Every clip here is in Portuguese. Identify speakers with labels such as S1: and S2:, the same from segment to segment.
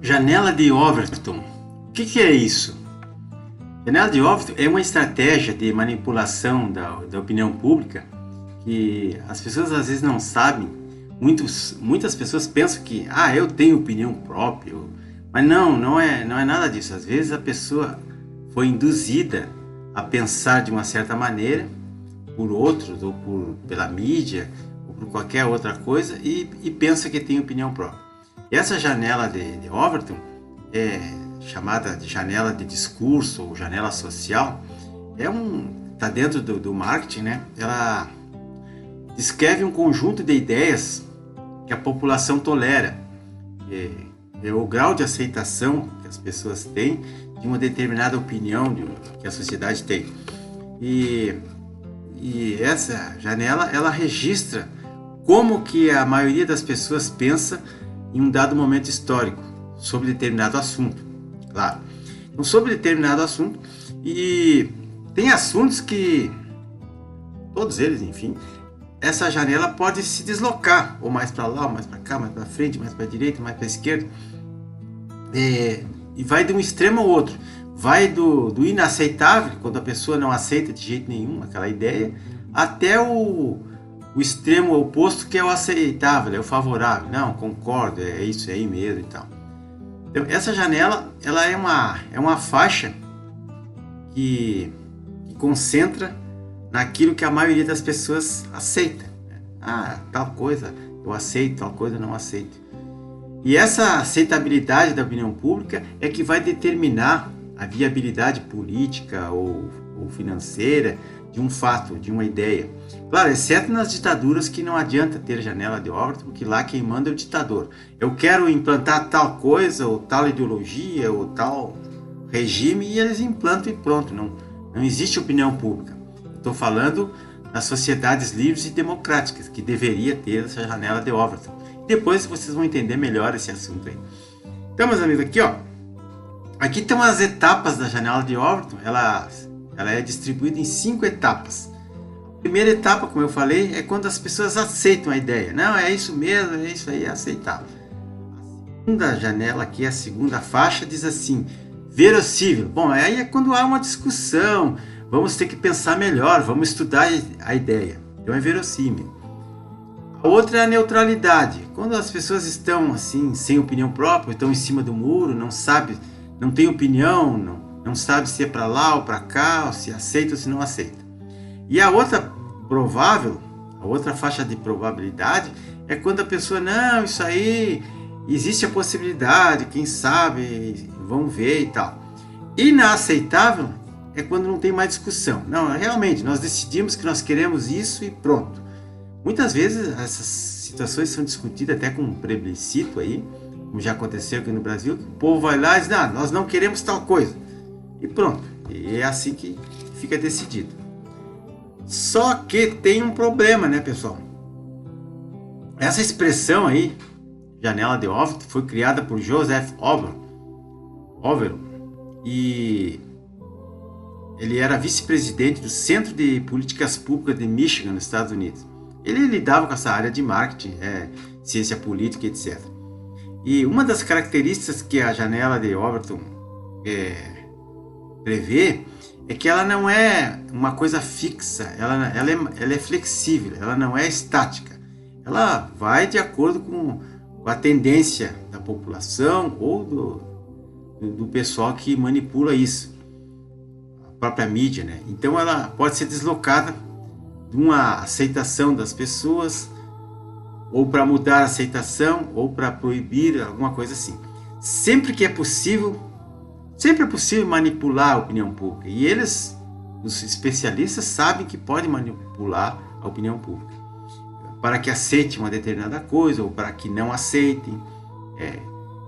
S1: Janela de Overton. O que é isso? Janela de Overton é uma estratégia de manipulação da opinião pública que as pessoas às vezes não sabem. Muitas pessoas pensam que eu tenho opinião própria, mas não é nada disso. Às vezes a pessoa foi induzida a pensar de uma certa maneira por outros, ou pela mídia, ou por qualquer outra coisa, e pensa que tem opinião própria. E essa janela de Overton é chamada de janela de discurso ou janela social, está dentro do marketing, né? Ela descreve um conjunto de ideias que a população tolera, é o grau de aceitação que as pessoas têm de uma determinada opinião que a sociedade tem. E essa janela, ela registra como que a maioria das pessoas pensa em um dado momento histórico sobre determinado assunto, claro. Então, sobre determinado assunto, e tem assuntos que, todos eles, enfim, essa janela pode se deslocar, ou mais para lá, ou mais para cá, mais para frente, mais para a direita, mais para a esquerda, e vai de um extremo ao outro. Vai do inaceitável, quando a pessoa não aceita de jeito nenhum aquela ideia, até o extremo oposto, que é o aceitável, é o favorável. Não, concordo, é isso aí mesmo e tal. Então, essa janela, ela é uma faixa que concentra naquilo que a maioria das pessoas aceita. Tal coisa eu aceito, tal coisa eu não aceito. E essa aceitabilidade da opinião pública é que vai determinar a viabilidade política ou financeira de um fato, de uma ideia. Claro, exceto nas ditaduras, que não adianta ter janela de Overton, porque lá quem manda é o ditador. Eu quero implantar tal coisa, ou tal ideologia, ou tal regime, e eles implantam e pronto. Não existe opinião pública. Estou falando das sociedades livres e democráticas, que deveria ter essa janela de Overton. Depois vocês vão entender melhor esse assunto aí. Então, meus amigos, aqui estão as etapas da janela de Overton. Ela é distribuída em 5 etapas. A primeira etapa, como eu falei, é quando as pessoas aceitam a ideia. Não, é isso mesmo, é isso aí, é aceitável. A segunda janela aqui, a segunda faixa, diz assim, verossímil. Bom, aí é quando há uma discussão, vamos ter que pensar melhor, vamos estudar a ideia. Então é verossímil. A outra é a neutralidade. Quando as pessoas estão assim, sem opinião própria, estão em cima do muro, não tem opinião, não sabe se é para lá ou para cá, ou se aceita ou se não aceita. E a outra a outra faixa de probabilidade é quando a pessoa, não, isso aí, existe a possibilidade, quem sabe, vamos ver e tal. Inaceitável é quando não tem mais discussão. Não, realmente, nós decidimos que nós queremos isso e pronto. Muitas vezes essas situações são discutidas até com um plebiscito aí, como já aconteceu aqui no Brasil, que o povo vai lá e diz, nós não queremos tal coisa. E pronto, e é assim que fica decidido. Só que tem um problema, né, pessoal? Essa expressão aí, janela de Overton, foi criada por Joseph Overton, e ele era vice-presidente do Centro de Políticas Públicas de Michigan, nos Estados Unidos. Ele lidava com essa área de marketing, ciência política, etc. E uma das características que a janela de Overton prevê é que ela não é uma coisa fixa, ela é flexível, ela não é estática. Ela vai de acordo com a tendência da população ou do pessoal que manipula isso, a própria mídia, né? Então ela pode ser deslocada de uma aceitação das pessoas, ou para mudar a aceitação, ou para proibir, alguma coisa assim. Sempre é possível manipular a opinião pública. E eles, os especialistas, sabem que podem manipular a opinião pública para que aceite uma determinada coisa, ou para que não aceitem,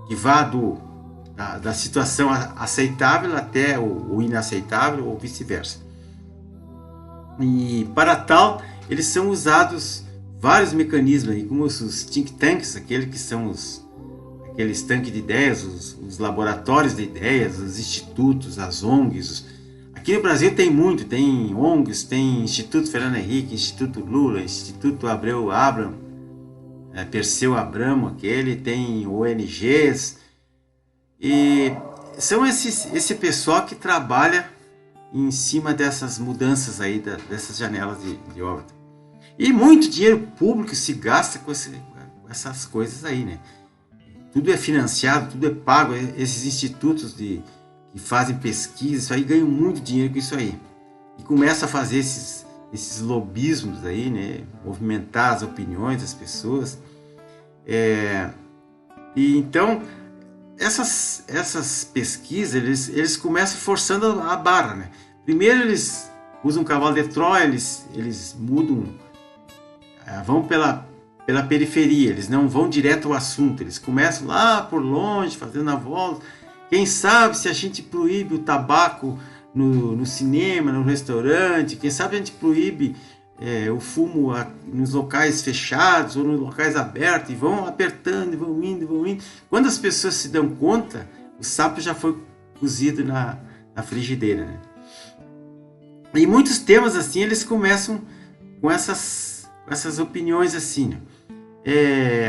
S1: que vá da situação aceitável até o inaceitável, ou vice-versa. E para tal, eles são usados vários mecanismos, aí, como os think tanks, aqueles que são aqueles tanques de ideias, os laboratórios de ideias, os institutos, as ONGs. Aqui no Brasil tem ONGs, tem Instituto Fernando Henrique, Instituto Lula, Instituto Perseu Abramo, tem ONGs, E são esse pessoal que trabalha em cima dessas mudanças aí, dessas janelas de Overton. E muito dinheiro público se gasta com essas coisas aí, né? Tudo é financiado, tudo é pago. Esses institutos que fazem pesquisa, isso aí, ganham muito dinheiro com isso aí. E começa a fazer esses lobismos aí, né? Movimentar as opiniões das pessoas. E então, essas pesquisas, eles começam forçando a barra, né? Primeiro eles usam um cavalo de Troia, eles mudam, vão pela periferia, eles não vão direto ao assunto, eles começam lá por longe, fazendo a volta. Quem sabe se a gente proíbe o tabaco no cinema, no restaurante, quem sabe a gente proíbe o fumo nos locais fechados ou nos locais abertos, e vão apertando, e vão indo. Quando as pessoas se dão conta, o sapo já foi cozido na frigideira, né? E muitos temas assim, eles começam com essas opiniões assim, né?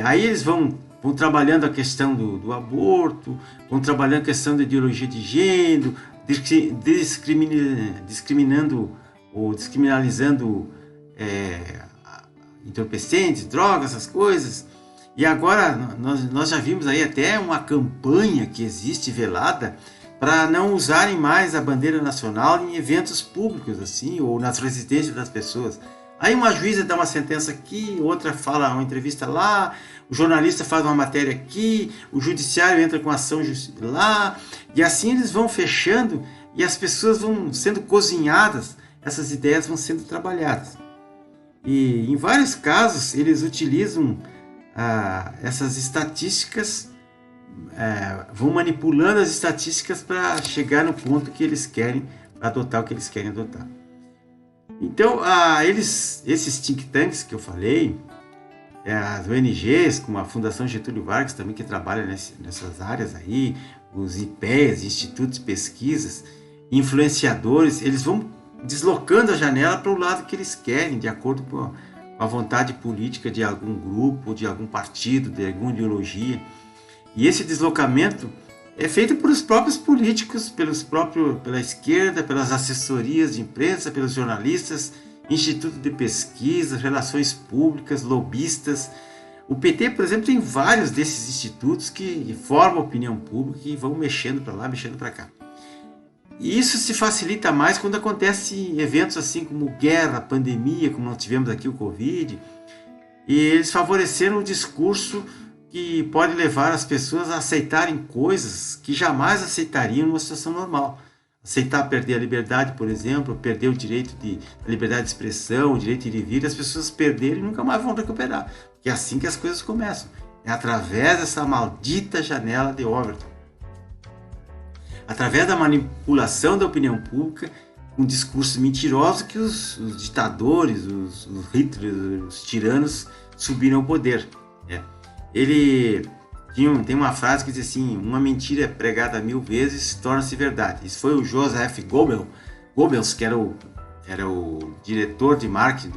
S1: Aí eles vão trabalhando a questão do aborto, vão trabalhando a questão da ideologia de gênero, discriminando ou descriminalizando entorpecentes, drogas, essas coisas. E agora nós já vimos aí até uma campanha que existe velada para não usarem mais a bandeira nacional em eventos públicos, assim, ou nas residências das pessoas. Aí uma juíza dá uma sentença aqui, outra fala uma entrevista lá, o jornalista faz uma matéria aqui, o judiciário entra com ação lá, e assim eles vão fechando e as pessoas vão sendo cozinhadas, essas ideias vão sendo trabalhadas. E em vários casos eles utilizam essas estatísticas, vão manipulando as estatísticas para chegar no ponto que eles querem, para adotar o que eles querem adotar. Então, esses think tanks que eu falei, as ONGs, como a Fundação Getúlio Vargas também, que trabalha nessas áreas aí, os IPEs, Institutos de Pesquisas, influenciadores, eles vão deslocando a janela para o lado que eles querem, de acordo com a vontade política de algum grupo, de algum partido, de alguma ideologia. E esse deslocamento é feito pelos próprios políticos, pela esquerda, pelas assessorias de imprensa, pelos jornalistas, instituto de pesquisa, relações públicas, lobistas. O PT, por exemplo, tem vários desses institutos que formam a opinião pública e vão mexendo para lá, mexendo para cá. E isso se facilita mais quando acontece eventos assim como guerra, pandemia, como nós tivemos aqui o Covid, e eles favoreceram o discurso que pode levar as pessoas a aceitarem coisas que jamais aceitariam numa situação normal. Aceitar perder a liberdade, por exemplo, perder o direito da liberdade de expressão, o direito de ir e vir, as pessoas perderem e nunca mais vão recuperar. Porque é assim que as coisas começam. É através dessa maldita janela de Overton. Através da manipulação da opinião pública, um discurso mentiroso que os ditadores, os Hitler, os tiranos subiram ao poder. Ele tem uma frase que diz assim: uma mentira pregada 1000 vezes torna-se verdade. Isso foi o Joseph Goebbels, que era o diretor de marketing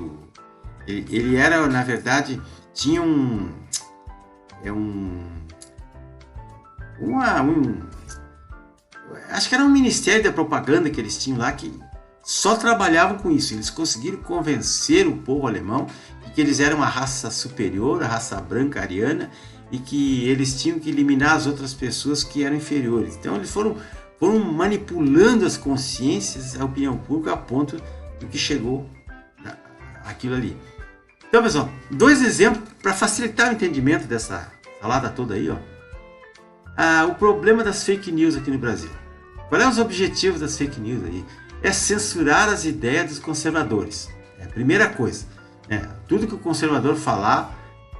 S1: ele era, na verdade, tinha acho que era um ministério da propaganda que eles tinham lá, que só trabalhavam com isso. Eles conseguiram convencer o povo alemão de que eles eram uma raça superior, a raça branca ariana, e que eles tinham que eliminar as outras pessoas que eram inferiores. Então eles foram manipulando as consciências, a opinião pública, a ponto do que chegou aquilo ali. Então, pessoal, 2 exemplos para facilitar o entendimento dessa salada toda aí, ó. O problema das fake news aqui no Brasil. Qual é os objetivos das fake news aí? É censurar as ideias dos conservadores. É a primeira coisa. Tudo que o conservador falar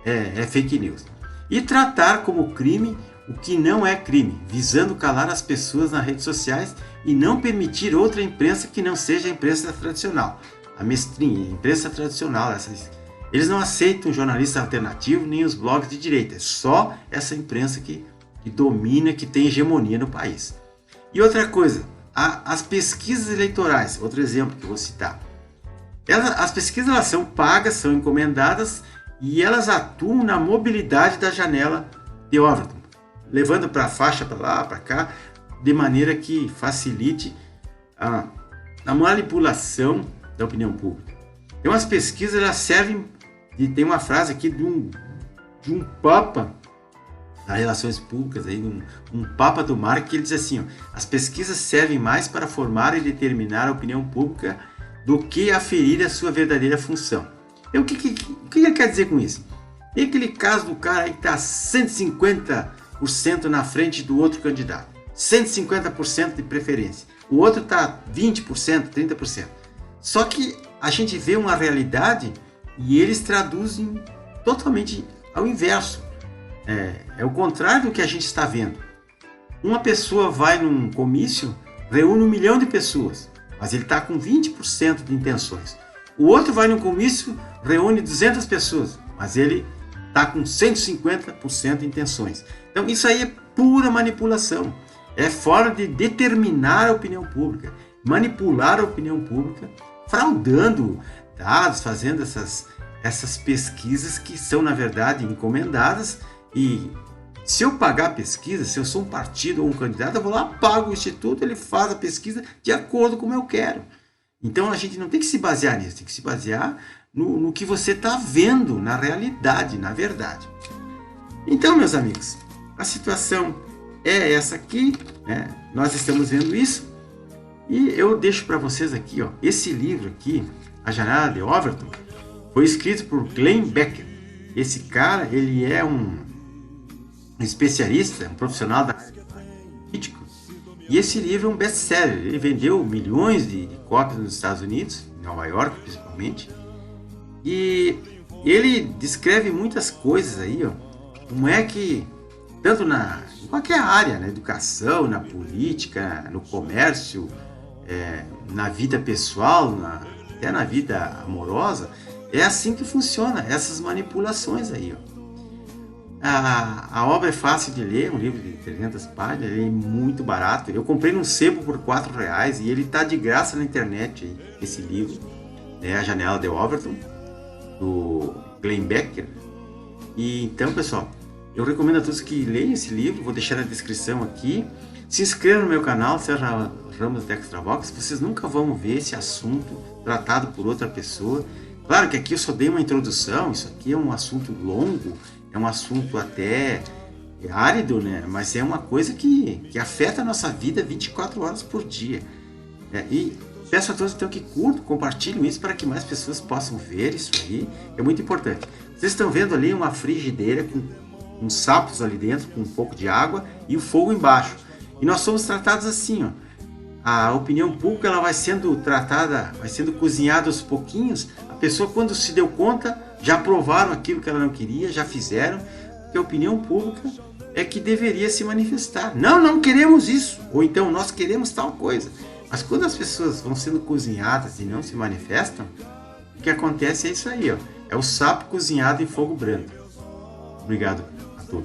S1: é fake news. E tratar como crime o que não é crime, visando calar as pessoas nas redes sociais e não permitir outra imprensa que não seja a imprensa tradicional. A mestrinha, a imprensa tradicional. Eles não aceitam jornalista alternativo nem os blogs de direita. É só essa imprensa que domina, que tem hegemonia no país. E outra coisa, as pesquisas eleitorais, outro exemplo que eu vou citar. As pesquisas elas são pagas, são encomendadas e elas atuam na mobilidade da janela de Overton. levando para a faixa para lá, para cá, de maneira que facilite a manipulação da opinião pública. Então as pesquisas elas servem, e tem uma frase aqui de um papa das relações públicas, aí, um papa do marketing, que ele diz assim, ó, as pesquisas servem mais para formar e determinar a opinião pública do que aferir a sua verdadeira função. Então, o que ele quer dizer com isso? É aquele caso do cara aí que está 150% na frente do outro candidato, 150% de preferência, o outro está 20%, 30%. Só que a gente vê uma realidade e eles traduzem totalmente ao inverso. É o contrário do que a gente está vendo. Uma pessoa vai num comício, reúne 1 milhão de pessoas, mas ele está com 20% de intenções. O outro vai num comício, reúne 200 pessoas, mas ele está com 150% de intenções. Então isso aí é pura manipulação. É forma de determinar a opinião pública, manipular a opinião pública, fraudando dados, fazendo essas pesquisas que são, na verdade, encomendadas. E se eu pagar a pesquisa, se eu sou um partido ou um candidato, eu vou lá, pago o instituto, ele faz a pesquisa de acordo com como eu quero. Então a gente não tem que se basear nisso, tem que se basear no que você está vendo, na realidade, na verdade. Então, meus amigos, a situação é essa aqui, né? Nós estamos vendo isso, e eu deixo para vocês aqui, ó, esse livro aqui, A Janela de Overton, foi escrito por Glenn Becker. Esse cara, ele é um especialista, um profissional da área política, e esse livro é um best-seller. Ele vendeu milhões de cópias nos Estados Unidos, em Nova York principalmente, e ele descreve muitas coisas aí, ó, como é que, tanto em qualquer área, na educação, na política, no comércio, na vida pessoal, até na vida amorosa, é assim que funciona, essas manipulações aí, ó. A obra é fácil de ler, um livro de 300 páginas, ele é muito barato. Eu comprei num sebo por R$4 e ele está de graça na internet, aí, esse livro, A Janela de Overton, do Glenn Becker. E então, pessoal, eu recomendo a todos que leiam esse livro, vou deixar na descrição aqui. Se inscreva no meu canal, Sérgio Ramos da Extravox, vocês nunca vão ver esse assunto tratado por outra pessoa. Claro que aqui eu só dei uma introdução, isso aqui é um assunto longo, é um assunto até árido, né? Mas é uma coisa que afeta a nossa vida 24 horas por dia. E peço a todos então que curtam, compartilhem isso para que mais pessoas possam ver isso aí, é muito importante. Vocês estão vendo ali uma frigideira com uns sapos ali dentro, com um pouco de água e o fogo embaixo. E nós somos tratados assim, ó. A opinião pública ela vai sendo tratada, vai sendo cozinhada aos pouquinhos. A pessoa, quando se deu conta, já aprovaram aquilo que ela não queria, já fizeram, porque a opinião pública é que deveria se manifestar. Não queremos isso, ou então nós queremos tal coisa. Mas quando as pessoas vão sendo cozinhadas e não se manifestam, o que acontece é isso aí, ó, é o sapo cozinhado em fogo branco. Obrigado.